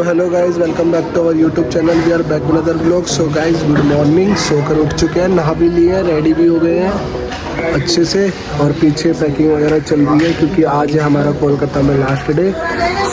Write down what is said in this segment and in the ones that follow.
Hello guys, welcome back to our YouTube channel. We are back with other blog. So guys, good morning. सोकर उठ चुके हैं, नहा भी लिए हैं, रेडी भी हो गए हैं अच्छे से। और पीछे पैकिंग वगैरह चल रही है क्योंकि आज है हमारा कोलकाता में लास्ट डे।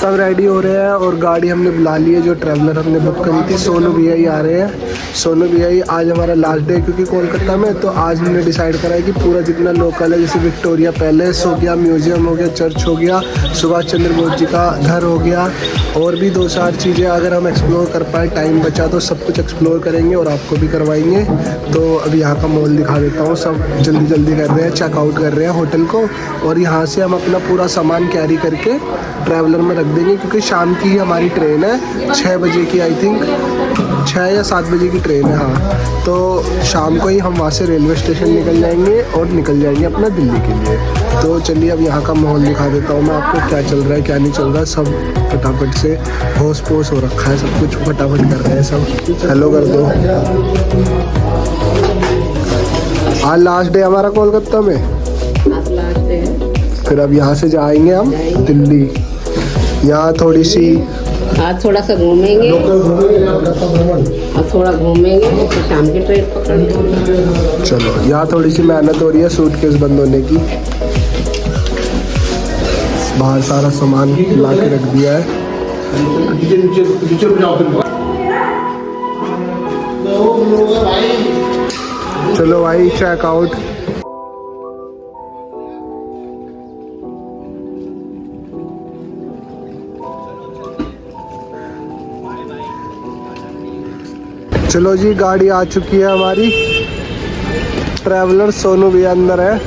सब रेडी हो रहे हैं और गाड़ी हमने बुला ली है, जो ट्रैवलर हमने बुक करी थी। सोनू भैया ही आ रहे हैं। सोनू भैया ही आज हमारा लास्ट डे क्योंकि कोलकाता में। तो आज हमने डिसाइड करा है कि पूरा जितना लोकल है, जैसे विक्टोरिया पैलेस हो गया, म्यूजियम हो गया, चर्च हो गया, सुभाष चंद्र बोस जी का घर हो गया, और भी 2-4 चीज़ें अगर हम एक्सप्लोर कर पाए, टाइम बचा तो सब कुछ एक्सप्लोर करेंगे और आपको भी करवाएंगे। तो अभी यहाँ का मॉल दिखा देता हूँ। सब जल्दी जल्दी कर रहे हैं, चेकआउट कर रहे हैं होटल को, और यहाँ से हम अपना पूरा सामान कैरी करके ट्रैवलर में रख देंगे क्योंकि शाम की ही हमारी ट्रेन है, 6 बजे की। आई थिंक 6 या 7 बजे की ट्रेन है। हाँ, तो शाम को ही हम वहाँ से रेलवे स्टेशन निकल जाएंगे और निकल जाएंगे अपना दिल्ली के लिए। तो चलिए अब यहाँ का माहौल दिखा देता हूँ मैं आपको, क्या चल रहा है क्या नहीं चल रहा है। सब फटाफट से होश पोस हो रखा है, सब कुछ फटाफट कर रहे हैं सब। हेलो कर दो। आज लास्ट डे हमारा कोलकाता में, आज लास्ट डे है। फिर अब यहाँ से जाएंगे हम दिल्ली। यहाँ थोड़ी सी आज थोड़ा सा घूमेंगे और थोड़ा घूमेंगे, फिर शाम की ट्रेन पकड़ेंगे। चलो, यहाँ थोड़ी सी मेहनत हो रही है सूटकेस बंद होने की। बाहर सारा सामान ला के रख दिया है। चलो भाई, चेकआउट। चलो जी, गाड़ी आ चुकी है हमारी। ट्रैवलर सोनू भी अंदर है।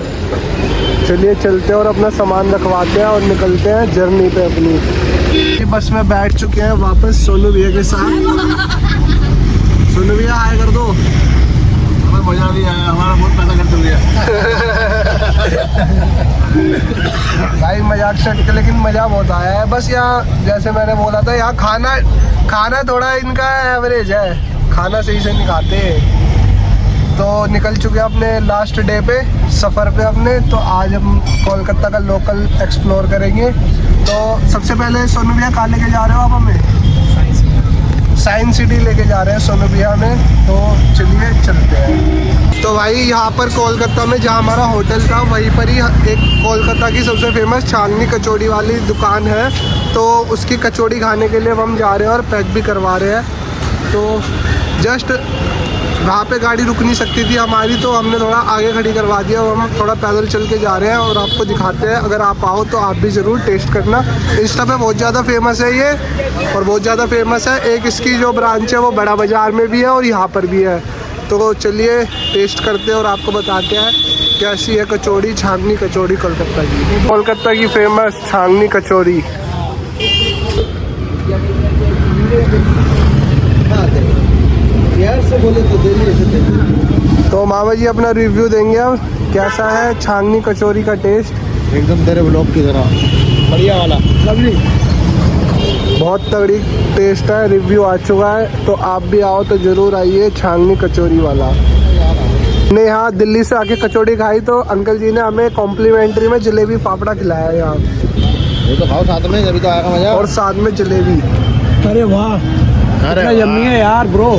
चलिए चलते हैं और अपना सामान रखवाते हैं और निकलते हैं जर्नी पे अपनी। बस में बैठ चुके हैं वापस सोनू भैया के साथ। सोनू भैया हाय कर दो। हमें मजा नहीं आया, हमारा बहुत पैसा खर्च हो गया। भाई मजाक छट के, लेकिन मजा बहुत आया है। बस यहाँ जैसे मैंने बोला था, यहाँ खाना थोड़ा इनका एवरेज है, खाना सही से नहीं खाते। तो निकल चुके हैं अपने लास्ट डे पे, सफ़र पे अपने। तो आज हम कोलकाता का लोकल एक्सप्लोर करेंगे। तो सबसे पहले सोनू भैया कहाँ लेके जा रहे हो आप हमें? साइंस सिटी लेके जा रहे हैं सोनू भैया हमें। तो चलिए चलते हैं। तो भाई यहाँ पर कोलकाता में जहाँ हमारा होटल था, वहीं पर ही एक कोलकाता की सबसे फेमस चांदनी कचौड़ी वाली दुकान है। तो उसकी कचौड़ी खाने के लिए हम जा रहे हैं और पैक भी करवा रहे हैं। तो जस्ट वहाँ पे गाड़ी रुक नहीं सकती थी हमारी, तो हमने थोड़ा आगे खड़ी करवा दिया और हम थोड़ा पैदल चल के जा रहे हैं और आपको दिखाते हैं। अगर आप आओ तो आप भी ज़रूर टेस्ट करना। इंस्टा पे बहुत ज़्यादा फेमस है ये, और बहुत ज़्यादा फेमस है। एक इसकी जो ब्रांच है वो बड़ा बाज़ार में भी है और यहाँ पर भी है। तो चलिए टेस्ट करते हैं और आपको बताते हैं कैसी है कचौड़ी, छांगनी कचौड़ी कोलकाता की। कोलकाता की फेमस छांगनी कचौड़ी। यार से बोले तो तो मामा जी अपना रिव्यू देंगे अब, कैसा है छांगनी कचौरी का टेस्ट। एकदम तेरे ब्लॉग की तरह बढ़िया वाला, लवली, बहुत तगड़ी टेस्ट है। रिव्यू आ चुका है, तो आप भी आओ तो ज़रूर आइए छांगनी कचौरी वाला। ने यहाँ दिल्ली से आके कचौड़ी खाई तो अंकल जी ने हमें कॉम्प्लीमेंट्री में जलेबी फाफड़ा खिलाया यहाँ। वो तो खाओ साथ में, जब तो आएगा मजा। और साथ में जलेबी। अरे वाह, अरे यम्मी है यार ब्रो।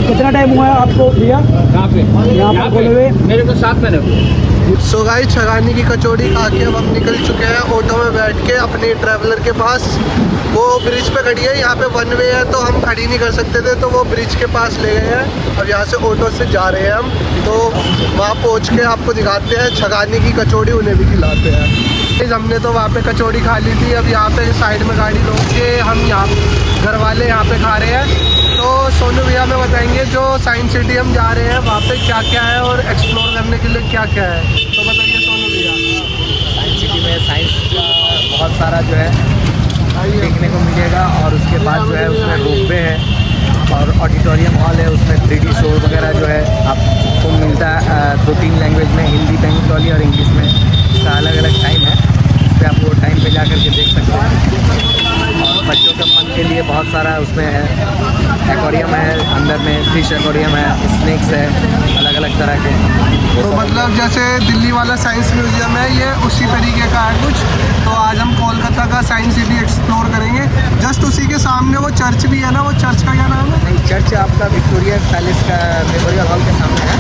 कितना टाइम हुआ है आपको भैया यहाँ पे बोले हुए? मेरे को 7 महीने। सो गाइस, छगानी की कचौड़ी खा के अब हम निकल चुके हैं ऑटो में बैठ के अपने ट्रैवलर के पास। वो ब्रिज पे खड़ी है, यहाँ पे 1 वे है तो हम खड़ी नहीं कर सकते थे, तो वो ब्रिज के पास ले गए हैं। अब यहाँ से ऑटो से जा रहे हैं हम। तो वहाँ पहुँच के आपको दिखाते हैं छगानी की कचौड़ी, उन्हें भी खिलाते हैं। हमने तो वहाँ पे कचौड़ी खा ली थी। अब यहाँ पे साइड में गाड़ी रोक के हम यहाँ घर वाले यहाँ पे खा रहे हैं। तो सोनू भैया हमें बताएंगे जो साइंस सिटी हम जा रहे हैं वहाँ पे क्या क्या है और एक्सप्लोर करने के लिए क्या क्या है। तो बताइए सोनू भैया। साइंस सिटी में साइंस का बहुत सारा जो है देखने को मिलेगा, और उसके बाद जो है उसमें रोपवे है और ऑडिटोरियम हॉल है, उसमें 3D शो वगैरह जो है आपको मिलता है 2-3 लैंग्वेज में, हिंदी, बंगाली और इंग्लिश में। इसका अलग अलग टाइम है, इस पर आप वो टाइम पे जा कर के देख सकते हैं। और बच्चों के फन के लिए बहुत सारा उसमें है, एक्वेरियम है, अंदर में फिश एक्वेरियम है, स्नेक्स है, अलग अलग तरह के। तो मतलब जैसे दिल्ली वाला साइंस म्यूजियम है ये उसी तरीके का है कुछ। तो आज हम कोलकाता का साइंस सिटी एक्सप्लोर करेंगे। जस्ट उसी के सामने वो चर्च भी है ना, वो चर्च का क्या नाम है? नहीं, चर्च आपका विक्टोरिया पैलेस का मेमोरियल हॉल के सामने है।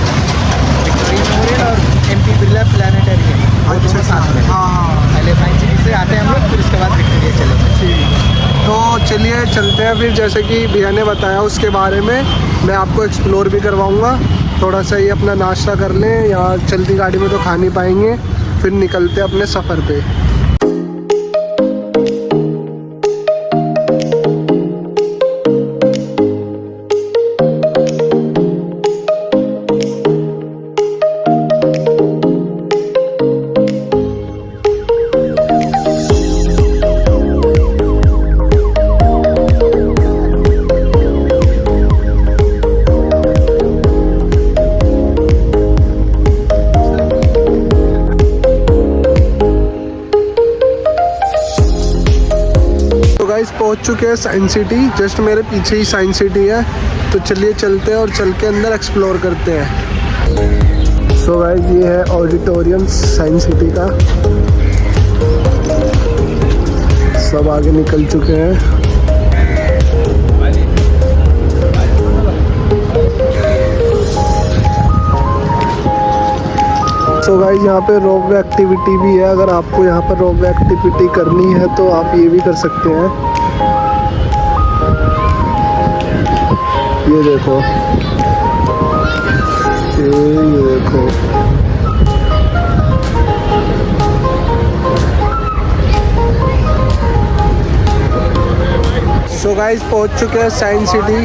विक्टोरिया मेमोरियल और MP बिरला प्लानिटेरियम और दोनों साथ में। हाँ। पहले साइंस सिटी से आते हैं हम लोग, फिर उसके बाद विक्टोरिया चले। ठीक, तो चलिए चलते हैं फिर। जैसे कि भैया ने बताया उसके बारे में मैं आपको एक्सप्लोर भी करवाऊँगा। थोड़ा सा ही अपना नाश्ता कर लें, यहाँ चलती गाड़ी में तो खा नहीं पाएंगे। फिर निकलते हैं अपने सफ़र पे। गाइस पहुंच चुके हैं साइंस सिटी। जस्ट मेरे पीछे ही साइंस सिटी है। तो चलिए चलते हैं और चल के अंदर एक्सप्लोर करते हैं। सो गाइस ये है ऑडिटोरियम साइंस सिटी का। सब आगे निकल चुके हैं। सो गाइस यहाँ पे रोपवे एक्टिविटी भी है। अगर आपको यहाँ पर रोपवे एक्टिविटी करनी है तो आप ये भी कर सकते हैं। ये देखो, ये देखो। सो गाइस पहुँच चुके हैं साइंस सिटी।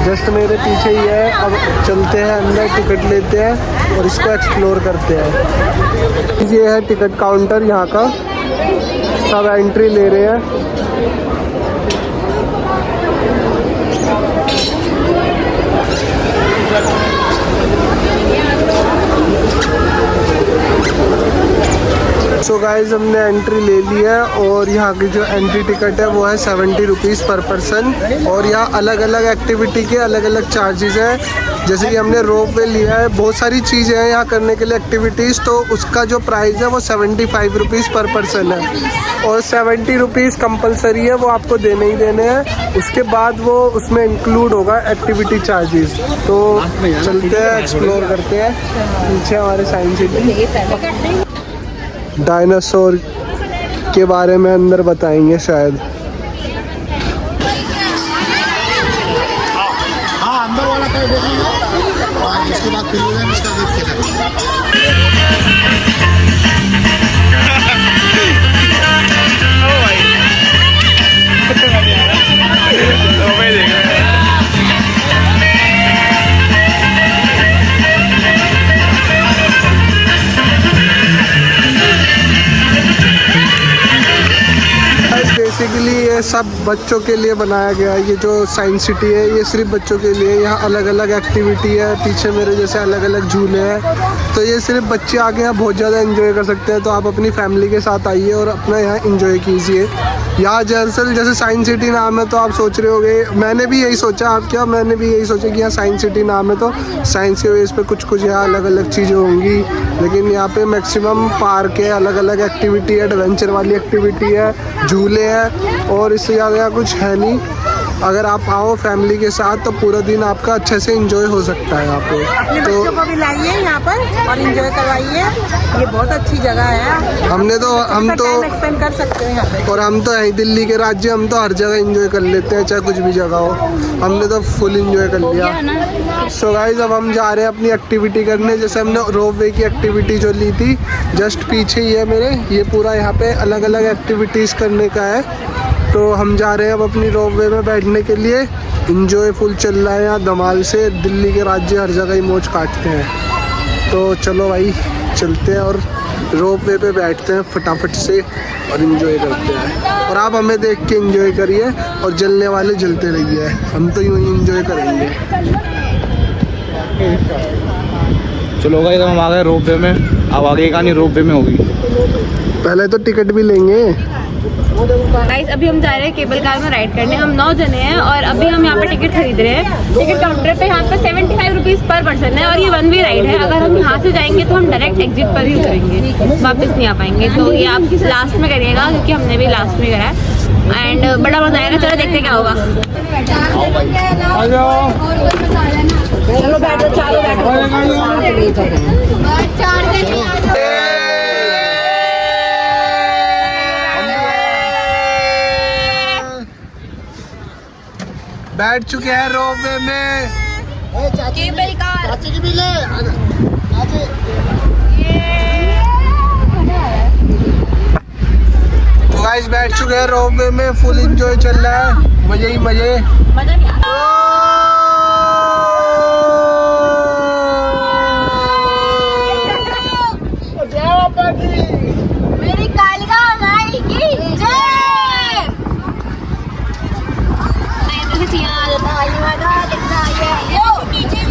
जस्ट मेरे पीछे ही है। अब चलते हैं अंदर, टिकट लेते हैं और इसको एक्सप्लोर करते हैं। ये है टिकट काउंटर यहाँ का। सब एंट्री ले रहे हैं। सो गाइज हमने एंट्री ले ली है और यहाँ की जो एंट्री टिकट है वो है 70 रुपीज़ पर पर्सन। और यहाँ अलग अलग एक्टिविटी के अलग अलग चार्जेस हैं। जैसे कि हमने रोप वे लिया है, बहुत सारी चीज़ें हैं यहाँ करने के लिए एक्टिविटीज़। तो उसका जो प्राइस है वो 75 रुपीज़ पर पर्सन है और 70 रुपीज़ कंपलसरी है, वो आपको देने ही देने हैं। उसके बाद वो उसमें इंक्लूड होगा एक्टिविटी चार्जेस। तो चलते हैं, एक्सप्लोर करते हैं। पीछे हमारे साइंस सिटी। डायनासोर के बारे में अंदर बताएंगे शायद। हाँ, अंदर वाला का देखिए और इसके बाद फिर इसका देखिए। बेसिकली ये सब बच्चों के लिए बनाया गया है। ये जो साइंस सिटी है ये सिर्फ बच्चों के लिए। यहाँ अलग अलग एक्टिविटी है, पीछे मेरे जैसे अलग अलग झूले हैं। तो ये सिर्फ बच्चे आके यहाँ बहुत ज़्यादा एंजॉय कर सकते हैं। तो आप अपनी फैमिली के साथ आइए और अपना यहाँ एंजॉय कीजिए। यहाँ दरअसल जैसे साइंस सिटी नाम है तो आप सोच रहे होगे, मैंने भी यही सोचा। आप क्या, मैंने भी यही सोचा कि यहाँ साइंस सिटी नाम है तो साइंस के बेस पे कुछ यहाँ अलग अलग चीज़ें होंगी। लेकिन यहाँ पे मैक्सिमम पार्क है, अलग अलग एक्टिविटी है, एडवेंचर वाली एक्टिविटी है, झूले हैं और इससे ज़्यादा कुछ है नहीं। अगर आप आओ फैमिली के साथ तो पूरा दिन आपका अच्छे से एंजॉय हो सकता है यहाँ पे। अपने बच्चों को भी लाइए यहाँ पर और एंजॉय करवाइए। ये बहुत अच्छी जगह है। हम तो एक्सपेंड कर सकते हैं यहाँ पे। और हम तो यहीं दिल्ली के राज्य, हम तो हर जगह एंजॉय कर लेते हैं, चाहे कुछ भी जगह हो। हमने तो फुल एंजॉय कर लिया। सो गाइस अब हम जा रहे हैं अपनी एक्टिविटी करने। जैसे हमने रोप वे की एक्टिविटी जो ली थी, जस्ट पीछे ही है मेरे। ये पूरा यहाँ पे अलग अलग एक्टिविटीज़ करने का है। तो हम जा रहे हैं अब अपनी रोप वे में बैठने के लिए। इंजॉय फुल चल रहा है यहाँ धमाल से। दिल्ली के राज्य हर जगह ही मौज काटते हैं। तो चलो भाई चलते हैं और रोप वे पे बैठते हैं फटाफट से और इन्जॉय करते हैं। और आप हमें देख के इन्जॉय करिए और जलने वाले जलते रहिए। हम तो यूँ ही इन्जॉय करेंगे। चलो गाइस हम आ गए रोप वे में। अब आगे कहानी रोप वे में होगी। पहले तो टिकट भी लेंगे। गाइस अभी हम जा रहे हैं केबल कार में राइड करने। हम 9 जने हैं और अभी हम यहाँ पे टिकट खरीद रहे हैं। टिकट काउंटर पे यहाँ पे 75 रुपीज़ पर पर्सन है और ये 1 वे राइड है। अगर हम यहाँ से जाएंगे तो हम डायरेक्ट एग्जिट पर ही उतरेंगे, वापस नहीं आ पाएंगे। तो ये आप लास्ट में करिएगा क्योंकि हमने भी लास्ट में करा है एंड बड़ा मजा आएगा। चलो देखते क्या होगा। चलो बैठो, चारों बैठो। बैठ चुके हैं रोपवे में। केबल कार चाची की भी ले तो गाइस बैठ चुके हैं रोपवे में, फुल एंजॉय चल रहा है, मजे ही मजे। मेरी कालिका माई की जय। मैं तो चिया जाता है वाला दिखता है यो नीचे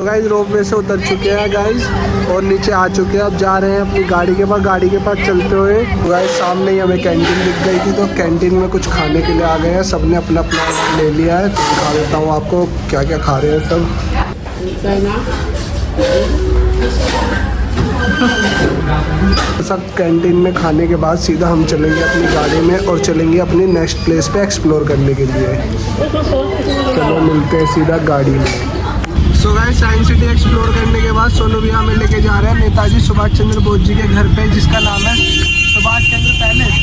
गाइस रोपवे से उतर चुके हैं गाइस और नीचे आ चुके हैं। अब जा रहे हैं अपनी गाड़ी के पास। गाड़ी के पास चलते हुए गाइस सामने ही हमें कैंटीन दिख गई थी, तो कैंटीन में कुछ खाने के लिए आ गए हैं। सबने अपना अपना ले लिया है। दिखा देता हूँ आपको क्या क्या खा रहे हैं सब। सब कैंटीन में खाने के बाद सीधा हम चलेंगे अपनी गाड़ी में और चलेंगे अपनी नेक्स्ट प्लेस पे एक्सप्लोर करने के लिए। चलो मिलते हैं सीधा गाड़ी में। So guys science city explore करने के बाद सोनू भैया हमें लेके जा रहे हैं नेताजी सुभाष चंद्र बोस जी के घर पे, जिसका नाम है सुभाष चंद्र पैलेस,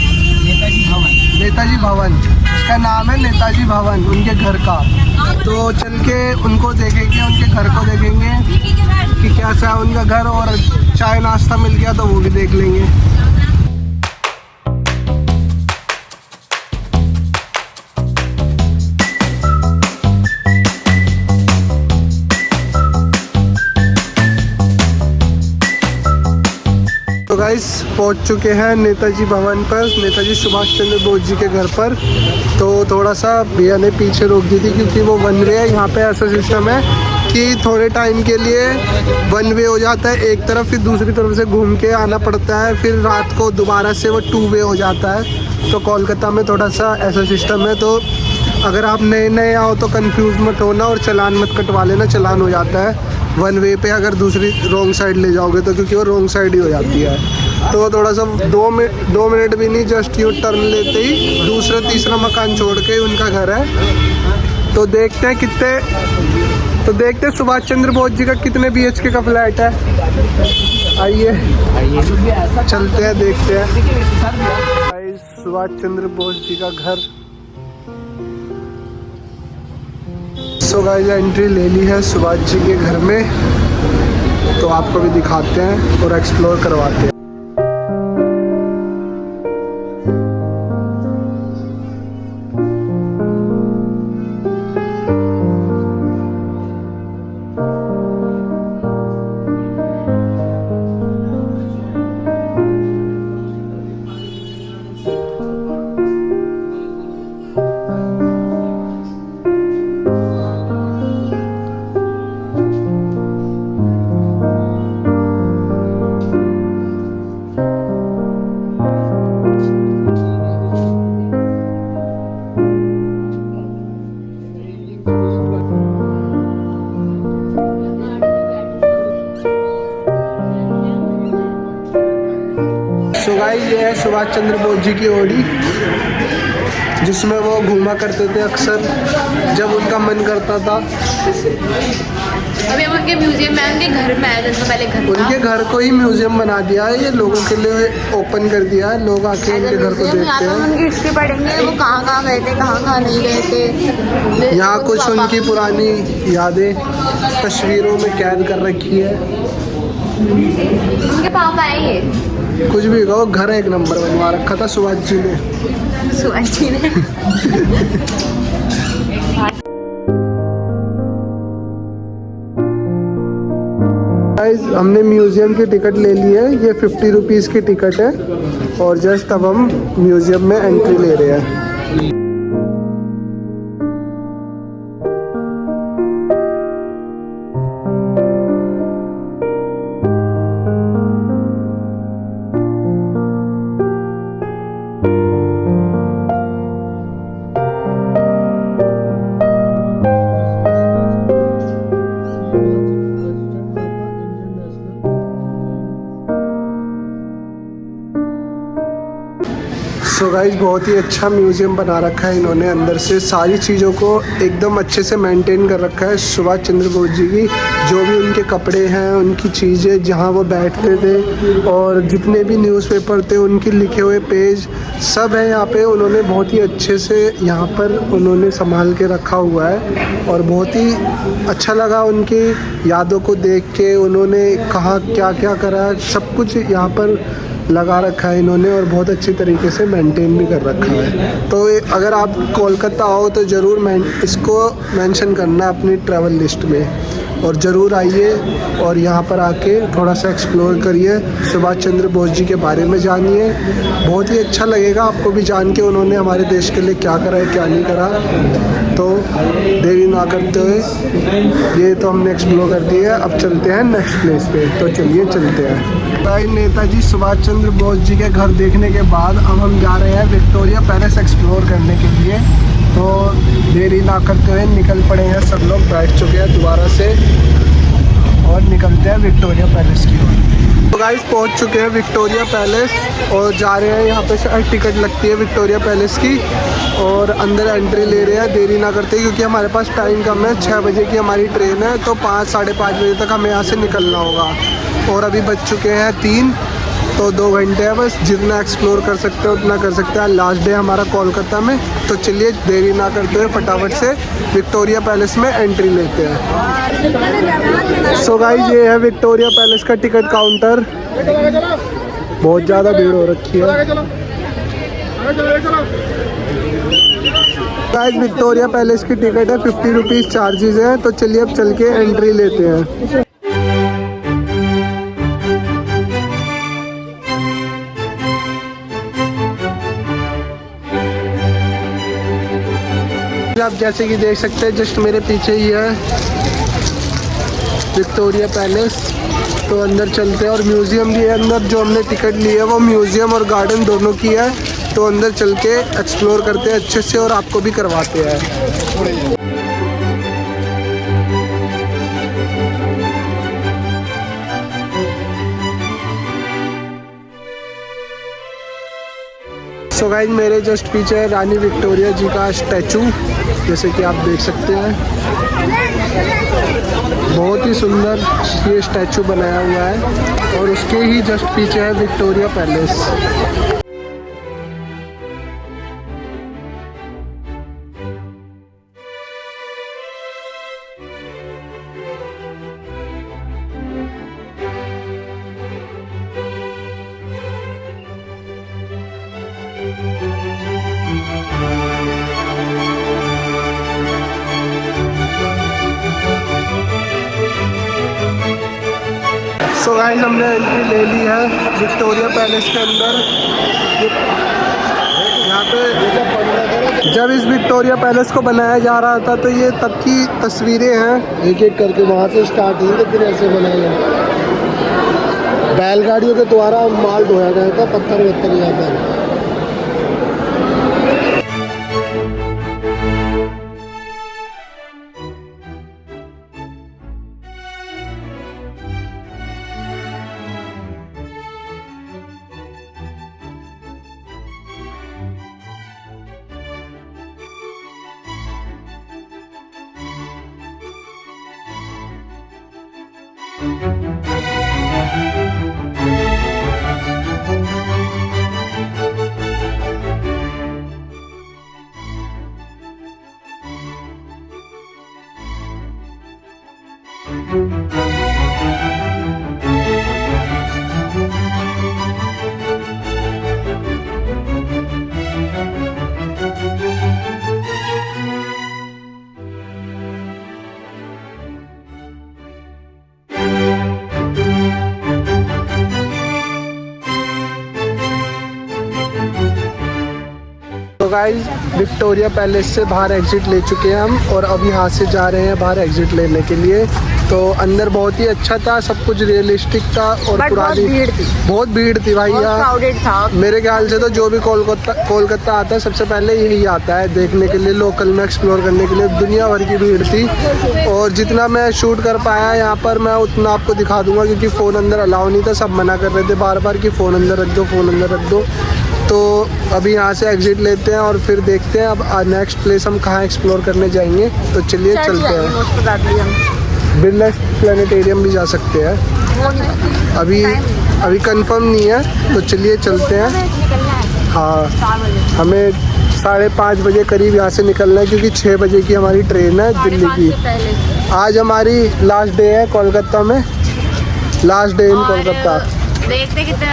नेताजी भवन। उसका नाम है नेताजी भवन, उनके घर का। तो चल के उनको देखेंगे, उनके घर को देखेंगे कि कैसा है उनका घर, और चाय नाश्ता मिल गया तो वो भी देख लेंगे। तो गाइस पहुंच चुके हैं नेताजी भवन पर, नेताजी सुभाष चंद्र बोस जी के घर पर। तो थोड़ा सा भैया ने पीछे रोक दी थी क्योंकि वो 1 वे है। यहाँ पे ऐसा सिस्टम है कि थोड़े टाइम के लिए 1 वे हो जाता है एक तरफ, फिर दूसरी तरफ से घूम के आना पड़ता है, फिर रात को दोबारा से वो 2 वे हो जाता है। तो कोलकाता में थोड़ा सा ऐसा सिस्टम है। तो अगर आप नए नए आओ तो कंफ्यूज मत होना और चालान मत कटवा लेना, चालान हो जाता है 1 वे पे। अगर दूसरी रॉन्ग साइड ले जाओगे तो, क्योंकि वो रॉन्ग साइड ही हो जाती है। तो थोड़ा सा 2 मिनट भी नहीं, जस्ट यू टर्न लेते ही दूसरा तीसरा मकान छोड़ के उनका घर है। तो देखते हैं सुभाष चंद्र बोस जी का कितने BHK का फ्लैट है। आइए चलते हैं, देखते हैं सुभाष चंद्र बोस जी का घर। सो गाइस एंट्री ले ली है सुभाष जी के घर में, तो आपको भी दिखाते हैं और एक्सप्लोर करवाते हैं। सो गाइस ये है सुभाष चंद्र बोस जी की ओडी, जिसमें वो घूमा करते थे अक्सर जब उनका मन करता था। अभी हम उनके म्यूजियम में, उनके घर में आए थे, तो पहले घर उनके घर को ही म्यूजियम बना दिया है, ये लोगों के लिए ओपन कर दिया है। लोग आके उनके घर को देखते हैं। उनकी हिस्ट्री पढ़ेंगे, वो कहाँ गए थे, कहाँ नहीं गए थे। यहाँ कुछ उनकी पुरानी यादें तस्वीरों में कैद कर रखी है। उनके पापा है ये, कुछ भी कहो, घर एक नंबर बनवा रखा था सुभाष जी ने। सुभाष जी ने। गाइस हमने म्यूजियम की टिकट ले ली है, ये 50 रुपीज़ की टिकट है और जस्ट अब हम म्यूजियम में एंट्री ले रहे हैं। बहुत ही अच्छा म्यूज़ियम बना रखा है इन्होंने। अंदर से सारी चीज़ों को एकदम अच्छे से मेंटेन कर रखा है। सुभाष चंद्र बोस जी की जो भी उनके कपड़े हैं, उनकी चीज़ें, जहाँ वो बैठते थे, और जितने भी न्यूज़पेपर थे उनके लिखे हुए पेज सब है यहाँ पे। उन्होंने बहुत ही अच्छे से यहाँ पर उन्होंने संभाल के रखा हुआ है और बहुत ही अच्छा लगा उनकी यादों को देख के। उन्होंने कहाँ क्या क्या करा, सब कुछ यहाँ पर लगा रखा है इन्होंने और बहुत अच्छी तरीके से मेंटेन भी कर रखा है। तो अगर आप कोलकाता आओ तो ज़रूर इसको मेंशन करना अपनी ट्रैवल लिस्ट में और ज़रूर आइए और यहाँ पर आके थोड़ा सा एक्सप्लोर करिए, सुभाष चंद्र बोस जी के बारे में जानिए। बहुत ही अच्छा लगेगा आपको भी जान के उन्होंने हमारे देश के लिए क्या करा है, क्या नहीं करा। तो देरी ना करते हुए ये तो हमने एक्सप्लोर कर दिया है, अब चलते हैं नेक्स्ट प्लेस पे। तो चलिए चलते हैं। भाई नेताजी सुभाष चंद्र बोस जी के घर देखने के बाद अब हम जा रहे हैं विक्टोरिया पैलेस एक्सप्लोर करने के लिए। तो देरी ना करते हुए निकल पड़े हैं, सब लोग बैठ चुके हैं दोबारा से और निकलते हैं विक्टोरिया पैलेस की ओर। तो गाइस पहुंच चुके हैं विक्टोरिया पैलेस और जा रहे हैं। यहाँ पे शायद टिकट लगती है विक्टोरिया पैलेस की और अंदर एंट्री ले रहे हैं। देरी ना करते क्योंकि हमारे पास टाइम कम है, 6 बजे की हमारी ट्रेन है, तो 5 साढ़े 5 बजे तक हमें यहाँ से निकलना होगा और अभी बज चुके हैं 3, तो 2 घंटे है बस। जितना एक्सप्लोर कर सकते हैं उतना कर सकते हैं। लास्ट डे हमारा कोलकाता में, तो चलिए देरी ना करते हुए फटाफट से विक्टोरिया पैलेस में एंट्री लेते हैं। सो गाइस ये है विक्टोरिया पैलेस का टिकट काउंटर। बहुत ज़्यादा भीड़ हो रखी है गाइस। विक्टोरिया पैलेस की टिकट है 50 रुपीज़ चार्जेस है। तो चलिए अब चल के एंट्री लेते हैं। आप जैसे कि देख सकते हैं जस्ट मेरे पीछे ही है विक्टोरिया पैलेस। तो अंदर चलते हैं और म्यूज़ियम भी है अंदर। जो हमने टिकट ली है वो म्यूज़ियम और गार्डन दोनों की है। तो अंदर चल के एक्सप्लोर करते हैं अच्छे से और आपको भी करवाते हैं। सो गाइस मेरे जस्ट पीछे है रानी विक्टोरिया जी का स्टैचू, जैसे कि आप देख सकते हैं। बहुत ही सुंदर ये स्टैचू बनाया हुआ है और उसके ही जस्ट पीछे है विक्टोरिया पैलेस। सो गाइस हमने एंट्री ले ली है विक्टोरिया पैलेस के अंदर। यहाँ पे जब इस विक्टोरिया पैलेस को बनाया जा रहा था तो ये तब की तस्वीरें हैं। एक एक करके वहाँ से स्टार्ट हुई तो फिर ऐसे बनाया गया। बैलगाड़ियों के द्वारा माल ढोया गया था, पत्थर वत्थर यहाँ पर। तो गाइस विक्टोरिया पैलेस से बाहर एग्जिट ले चुके हैं हम और अब यहाँ से जा रहे हैं बाहर एग्जिट लेने के लिए। तो अंदर बहुत ही अच्छा था, सब कुछ रियलिस्टिक था और पुरानी बहुत भीड़ थी भाई यहाँ। मेरे ख्याल से तो जो भी कोलकाता आता है सबसे पहले यही आता है देखने के लिए, लोकल में एक्सप्लोर करने के लिए। दुनिया भर की भीड़ थी और जितना मैं शूट कर पाया यहाँ पर मैं उतना आपको दिखा दूंगा, क्योंकि फ़ोन अंदर अलाउ नहीं था। सब मना कर रहे थे बार बार कि फ़ोन अंदर रख दो, फ़ोन अंदर रख दो। तो अभी यहाँ से एग्जिट लेते हैं और फिर देखते हैं अब नेक्स्ट प्लेस हम कहाँ एक्सप्लोर करने जाएंगे। तो चलिए चलते हैं। बिरला प्लानिटेरियम भी जा सकते हैं, अभी कंफर्म नहीं है, तो चलिए चलते हैं। हाँ, हमें 5:30 बजे करीब यहाँ से निकलना है क्योंकि 6 बजे की हमारी ट्रेन है दिल्ली की। आज हमारी लास्ट डे है कोलकाता में, लास्ट डे इन कोलकाता। देखते कितने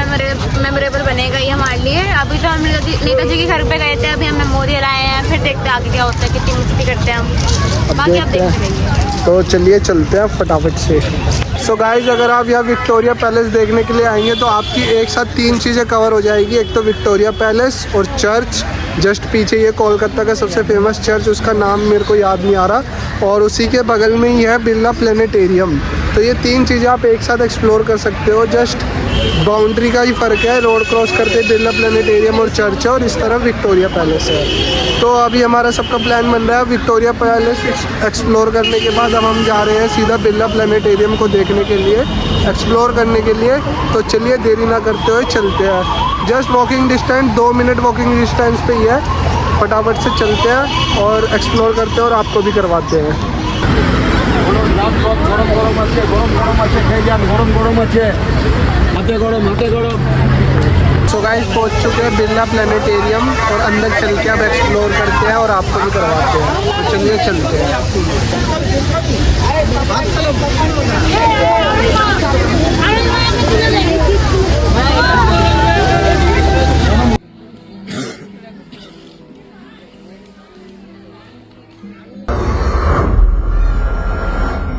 मेमोरेबल बनेगा ये हमारे लिए। अभी तो हम नेताजी के घर पे गए थे, अभी हम मेमोरियल आए हैं, फिर देखते हैं आगे क्या होता है, कितनी मस्ती करते हैं हम, बाकी आप देखते रहिए। तो चलिए चलते हैं फटाफट से। सो गाइज, अगर आप यहाँ विक्टोरिया पैलेस देखने के लिए आएंगे तो आपकी एक साथ 3 चीज़ें कवर हो जाएगी। एक तो विक्टोरिया पैलेस और चर्च, जस्ट पीछे ये कोलकाता का सबसे फेमस चर्च, उसका नाम मेरे को याद नहीं आ रहा, और उसी के बगल में ही है बिरला प्लानिटेरियम। तो ये 3 चीज़ें आप एक साथ एक्सप्लोर कर सकते हो। जस्ट बाउंड्री का ही फ़र्क है, रोड क्रॉस करते बिरला प्लानिटेरियम और चर्च है, और इस तरफ विक्टोरिया पैलेस है। तो अभी हमारा सबका प्लान बन रहा है विक्टोरिया पैलेस एक्सप्लोर करने के बाद अब हम जा रहे हैं सीधा बिरला प्लानिटेरियम को देखने के लिए, एक्सप्लोर करने के लिए। तो चलिए देरी ना करते हुए चलते हैं। Just walking distance, 2 minute walking distance पे ही है। फटाफट से चलते हैं और एक्सप्लोर करते हैं और आपको भी करवाते हैं। सो गाइस, पहुंच चुके हैं बिरला प्लानिटेरियम और अंदर चल के अब एक्सप्लोर करते हैं और आपको भी करवाते हैं। तो चलिए चलते हैं।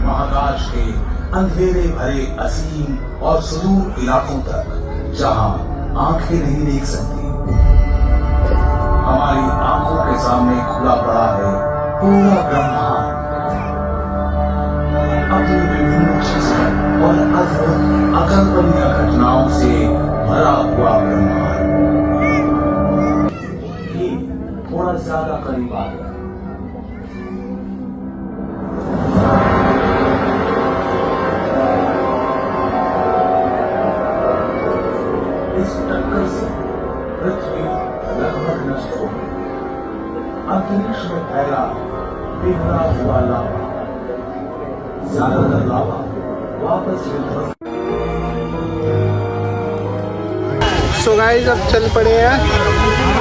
महाकाश के अंधेरे भरे असीम और सुदूर इलाकों तक, जहां आंखें नहीं देख सकती, हमारी आंखों के सामने खुला पड़ा है पूरा ब्रह्मांड। अपनी विभिन्न चीजों और अद्भुत अकल्पनीय घटनाओं से भरा हुआ ब्रह्मांड। ये थोड़ा ज्यादा करीब आ गया। इस टक्कर से पृथ्वी लगभग नष्ट हो गई। अंतरिक्ष में फैला पिघला हुआ लावा, ज्यादातर लावा वापस सो गाइस, अब चल पड़े हैं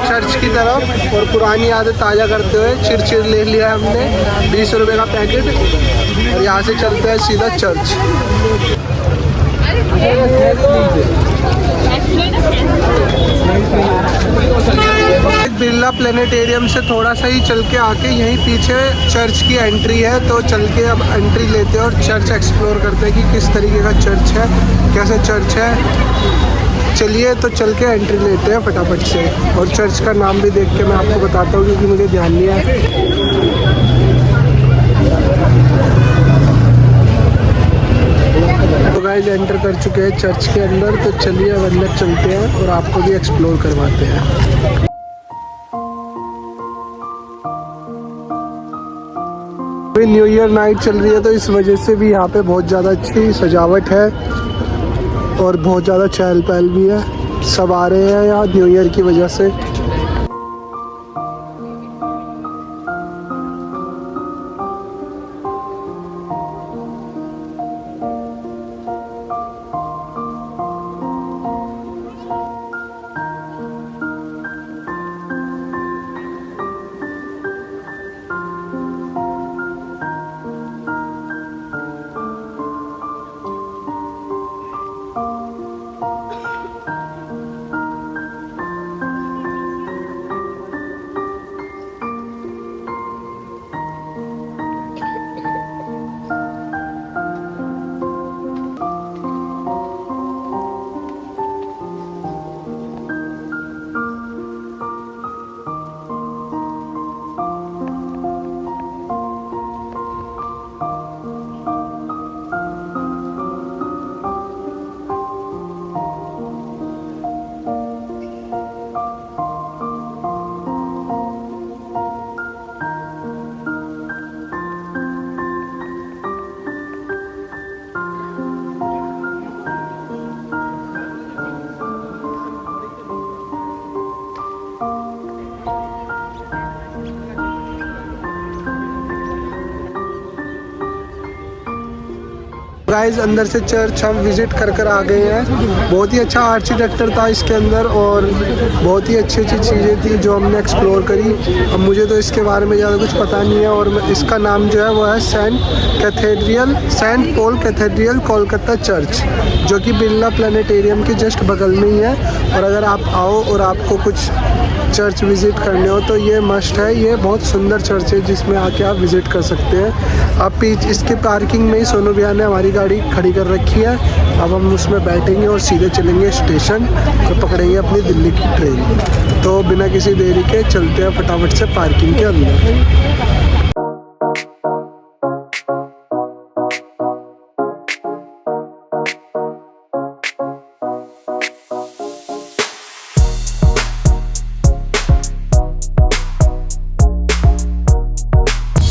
चर्च की तरफ और पुरानी यादें ताज़ा करते हुए चिरचिर ले लिया है हमने 20 रुपये का पैकेट, और यहाँ से चलते हैं सीधा चर्च। बिरला प्लानिटेरियम से थोड़ा सा ही चल के आके यहीं पीछे चर्च की एंट्री है, तो चल के अब एंट्री लेते हैं और चर्च एक्सप्लोर करते हैं कि किस तरीके का चर्च है, कैसा चर्च है। चलिए तो चल के एंट्री लेते हैं फटाफट से, और चर्च का नाम भी देख के मैं आपको बताता हूँ क्योंकि मुझे ध्यान नहीं है। तो गाइस, एंटर कर चुके हैं चर्च के अंदर, तो चलिए अब अंदर चलते हैं और आपको भी एक्सप्लोर करवाते हैं। अभी न्यू ईयर नाइट चल रही है, तो इस वजह से भी यहाँ पे बहुत ज़्यादा अच्छी सजावट है और बहुत ज़्यादा चहल पहल भी है। सब आ रहे हैं यहाँ न्यू ईयर की वजह से। गाइस अंदर से चर्च हम विजिट कर आ गए हैं। बहुत ही अच्छा आर्किटेक्चर था इसके अंदर और बहुत ही अच्छी चीज़ें थी जो हमने एक्सप्लोर करी। अब मुझे तो इसके बारे में ज़्यादा कुछ पता नहीं है और इसका नाम जो है वो है Saint Paul cathedral Kolkata church, जो कि बिरला प्लानिटेरियम के जस्ट बगल में ही है। और अगर आप आओ और आपको कुछ चर्च विज़िट करने हो तो ये मस्ट है। ये बहुत सुंदर चर्च है जिसमें आके आप विज़िट कर सकते हैं। आप इसके पार्किंग में ही सोनू भैया ने हमारी गाड़ी खड़ी कर रखी है। अब हम उसमें बैठेंगे और सीधे चलेंगे स्टेशन और पकड़ेंगे अपनी दिल्ली की ट्रेन। तो बिना किसी देरी के चलते हैं फटाफट से पार्किंग के अंदर।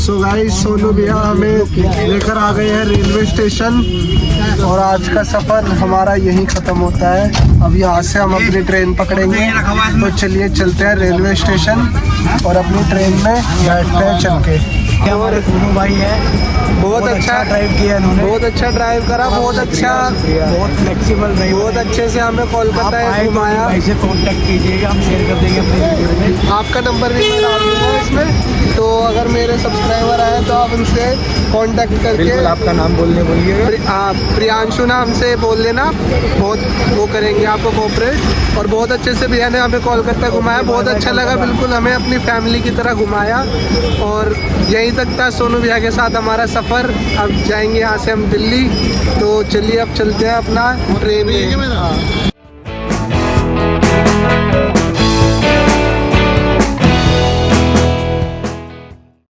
सो गाइस सोनू भैया हमें लेकर आ गए हैं रेलवे स्टेशन और आज का सफ़र हमारा यहीं ख़त्म होता है। अब यहाँ से हम अपनी ट्रेन पकड़ेंगे। तो चलिए चलते हैं रेलवे स्टेशन और अपनी ट्रेन में बैठते हैं चल के। हमारे सोनू भाई है, बहुत अच्छा ड्राइव किया इन्होंने, बहुत अच्छा ड्राइव करा, बहुत अच्छा, बहुत फ्लेक्सिबल ड्राइव, बहुत अच्छे से हमें कोलकाता घुमाया। भाई से कांटेक्ट कीजिएगा, हम शेयर कर देंगे अपने वीडियो में। आपका नंबर भी मैं डाल दूँगा इसमें, तो अगर मेरे सब्सक्राइबर आए तो आप उनसे कांटेक्ट करके आपका नाम बोलिएगा। प्रियांशु नाम से बोल लेना, बहुत वो करेंगे आपको कोऑपरेट। और बहुत अच्छे से भैया ने हमें कोलकाता घुमाया, बहुत अच्छा लगा, बिल्कुल हमें अपनी फैमिली की तरह घुमाया। और यहीं तक था सोनू भैया के साथ हमारा सफ़र। अब जाएंगे यहाँ से हम दिल्ली। तो चलिए अब चलते हैं अपना ट्रेन में।